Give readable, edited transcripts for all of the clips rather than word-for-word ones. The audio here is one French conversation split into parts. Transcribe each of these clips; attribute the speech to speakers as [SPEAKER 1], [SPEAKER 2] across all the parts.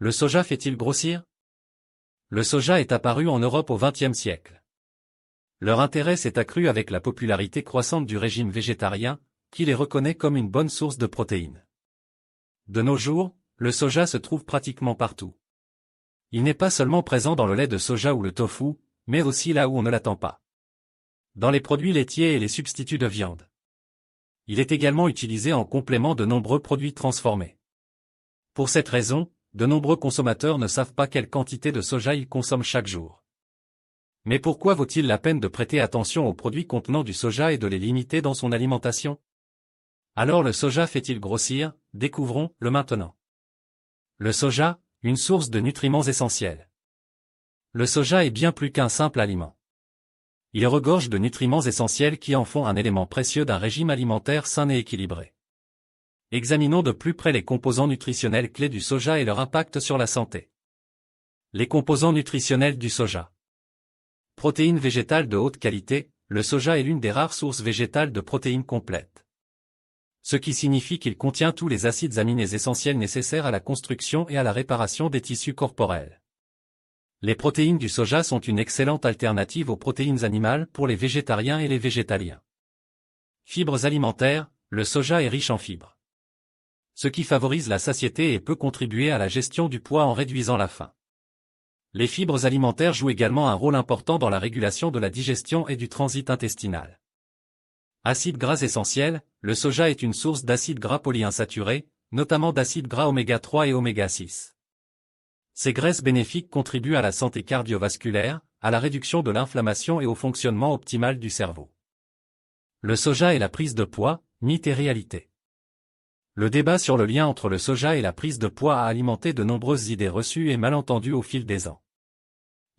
[SPEAKER 1] Le soja fait-il grossir? Le soja est apparu en Europe au XXe siècle. Leur intérêt s'est accru avec la popularité croissante du régime végétarien, qui les reconnaît comme une bonne source de protéines. De nos jours, le soja se trouve pratiquement partout. Il n'est pas seulement présent dans le lait de soja ou le tofu, mais aussi là où on ne l'attend pas. Dans les produits laitiers et les substituts de viande. Il est également utilisé en complément de nombreux produits transformés. Pour cette raison, de nombreux consommateurs ne savent pas quelle quantité de soja ils consomment chaque jour. Mais pourquoi vaut-il la peine de prêter attention aux produits contenant du soja et de les limiter dans son alimentation? Alors le soja fait-il grossir? Découvrons-le maintenant. Le soja, une source de nutriments essentiels. Le soja est bien plus qu'un simple aliment. Il regorge de nutriments essentiels qui en font un élément précieux d'un régime alimentaire sain et équilibré. Examinons de plus près les composants nutritionnels clés du soja et leur impact sur la santé. Les composants nutritionnels du soja. Protéines végétales de haute qualité, le soja est l'une des rares sources végétales de protéines complètes. Ce qui signifie qu'il contient tous les acides aminés essentiels nécessaires à la construction et à la réparation des tissus corporels. Les protéines du soja sont une excellente alternative aux protéines animales pour les végétariens et les végétaliens. Fibres alimentaires, le soja est riche en fibres. Ce qui favorise la satiété et peut contribuer à la gestion du poids en réduisant la faim. Les fibres alimentaires jouent également un rôle important dans la régulation de la digestion et du transit intestinal. Acides gras essentiels, le soja est une source d'acides gras polyinsaturés, notamment d'acides gras oméga 3 et oméga 6. Ces graisses bénéfiques contribuent à la santé cardiovasculaire, à la réduction de l'inflammation et au fonctionnement optimal du cerveau. Le soja et la prise de poids, mythe et réalité. Le débat sur le lien entre le soja et la prise de poids a alimenté de nombreuses idées reçues et malentendues au fil des ans.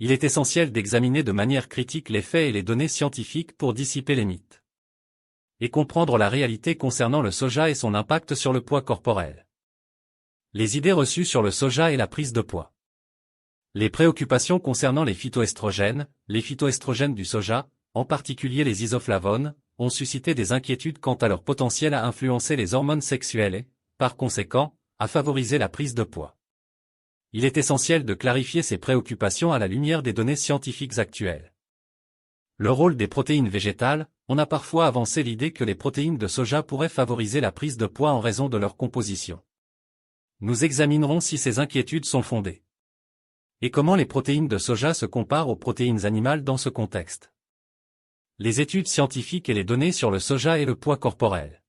[SPEAKER 1] Il est essentiel d'examiner de manière critique les faits et les données scientifiques pour dissiper les mythes. Et comprendre la réalité concernant le soja et son impact sur le poids corporel. Les idées reçues sur le soja et la prise de poids. Les préoccupations concernant les phytoestrogènes du soja, en particulier les isoflavones, ont suscité des inquiétudes quant à leur potentiel à influencer les hormones sexuelles et, par conséquent, à favoriser la prise de poids. Il est essentiel de clarifier ces préoccupations à la lumière des données scientifiques actuelles. Le rôle des protéines végétales, on a parfois avancé l'idée que les protéines de soja pourraient favoriser la prise de poids en raison de leur composition. Nous examinerons si ces inquiétudes sont fondées. Et comment les protéines de soja se comparent aux protéines animales dans ce contexte. Les études scientifiques et les données sur le soja et le poids corporel.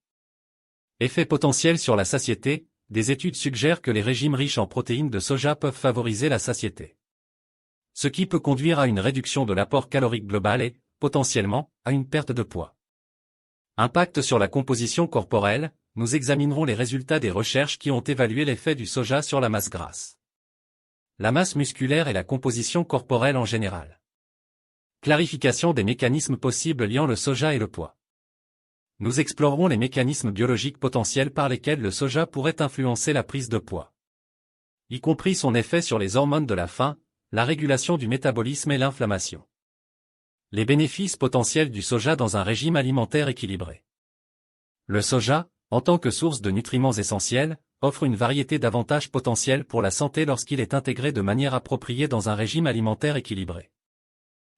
[SPEAKER 1] Effet potentiel sur la satiété, des études suggèrent que les régimes riches en protéines de soja peuvent favoriser la satiété. Ce qui peut conduire à une réduction de l'apport calorique global et, potentiellement, à une perte de poids. Impact sur la composition corporelle, nous examinerons les résultats des recherches qui ont évalué l'effet du soja sur la masse grasse. La masse musculaire et la composition corporelle en général. Clarification des mécanismes possibles liant le soja et le poids. Nous explorerons les mécanismes biologiques potentiels par lesquels le soja pourrait influencer la prise de poids. Y compris son effet sur les hormones de la faim, la régulation du métabolisme et l'inflammation. Les bénéfices potentiels du soja dans un régime alimentaire équilibré. Le soja, en tant que source de nutriments essentiels, offre une variété d'avantages potentiels pour la santé lorsqu'il est intégré de manière appropriée dans un régime alimentaire équilibré.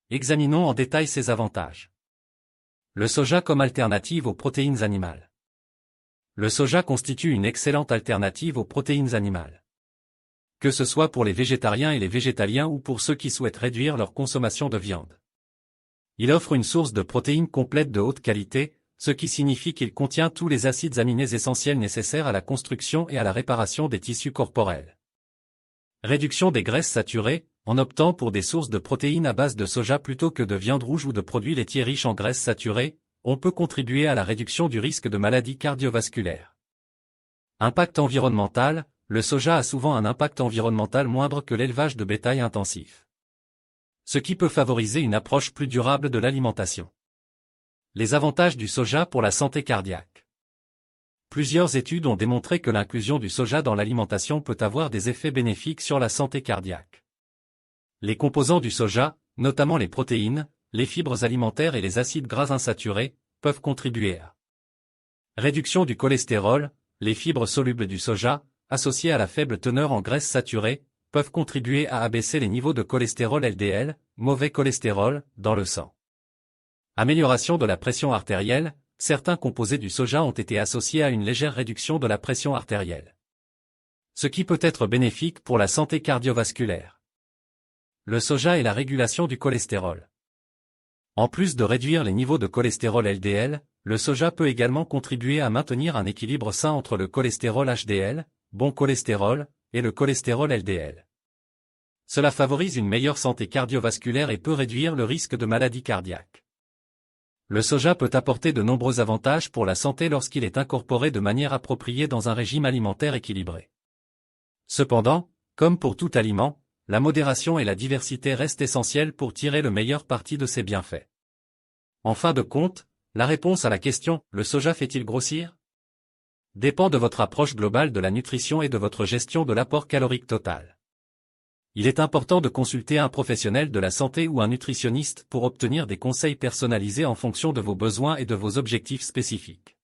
[SPEAKER 1] Examinons en détail ces avantages. Le soja comme alternative aux protéines animales. Le soja constitue une excellente alternative aux protéines animales. Que ce soit pour les végétariens et les végétaliens ou pour ceux qui souhaitent réduire leur consommation de viande. Il offre une source de protéines complète de haute qualité, ce qui signifie qu'il contient tous les acides aminés essentiels nécessaires à la construction et à la réparation des tissus corporels. Réduction des graisses saturées, en optant pour des sources de protéines à base de soja plutôt que de viande rouge ou de produits laitiers riches en graisses saturées, on peut contribuer à la réduction du risque de maladies cardiovasculaires. Impact environnemental, le soja a souvent un impact environnemental moindre que l'élevage de bétail intensif. Ce qui peut favoriser une approche plus durable de l'alimentation. Les avantages du soja pour la santé cardiaque. Plusieurs études ont démontré que l'inclusion du soja dans l'alimentation peut avoir des effets bénéfiques sur la santé cardiaque. Les composants du soja, notamment les protéines, les fibres alimentaires et les acides gras insaturés, peuvent contribuer à réduction du cholestérol, les fibres solubles du soja, associées à la faible teneur en graisses saturées, peuvent contribuer à abaisser les niveaux de cholestérol LDL, mauvais cholestérol, dans le sang. Amélioration de la pression artérielle, certains composés du soja ont été associés à une légère réduction de la pression artérielle. Ce qui peut être bénéfique pour la santé cardiovasculaire. Le soja et la régulation du cholestérol. En plus de réduire les niveaux de cholestérol LDL, le soja peut également contribuer à maintenir un équilibre sain entre le cholestérol HDL, bon cholestérol, et le cholestérol LDL. Cela favorise une meilleure santé cardiovasculaire et peut réduire le risque de maladies cardiaques. Le soja peut apporter de nombreux avantages pour la santé lorsqu'il est incorporé de manière appropriée dans un régime alimentaire équilibré. Cependant, comme pour tout aliment, la modération et la diversité restent essentielles pour tirer le meilleur parti de ses bienfaits. En fin de compte, la réponse à la question « Le soja fait-il grossir ?» dépend de votre approche globale de la nutrition et de votre gestion de l'apport calorique total. Il est important de consulter un professionnel de la santé ou un nutritionniste pour obtenir des conseils personnalisés en fonction de vos besoins et de vos objectifs spécifiques.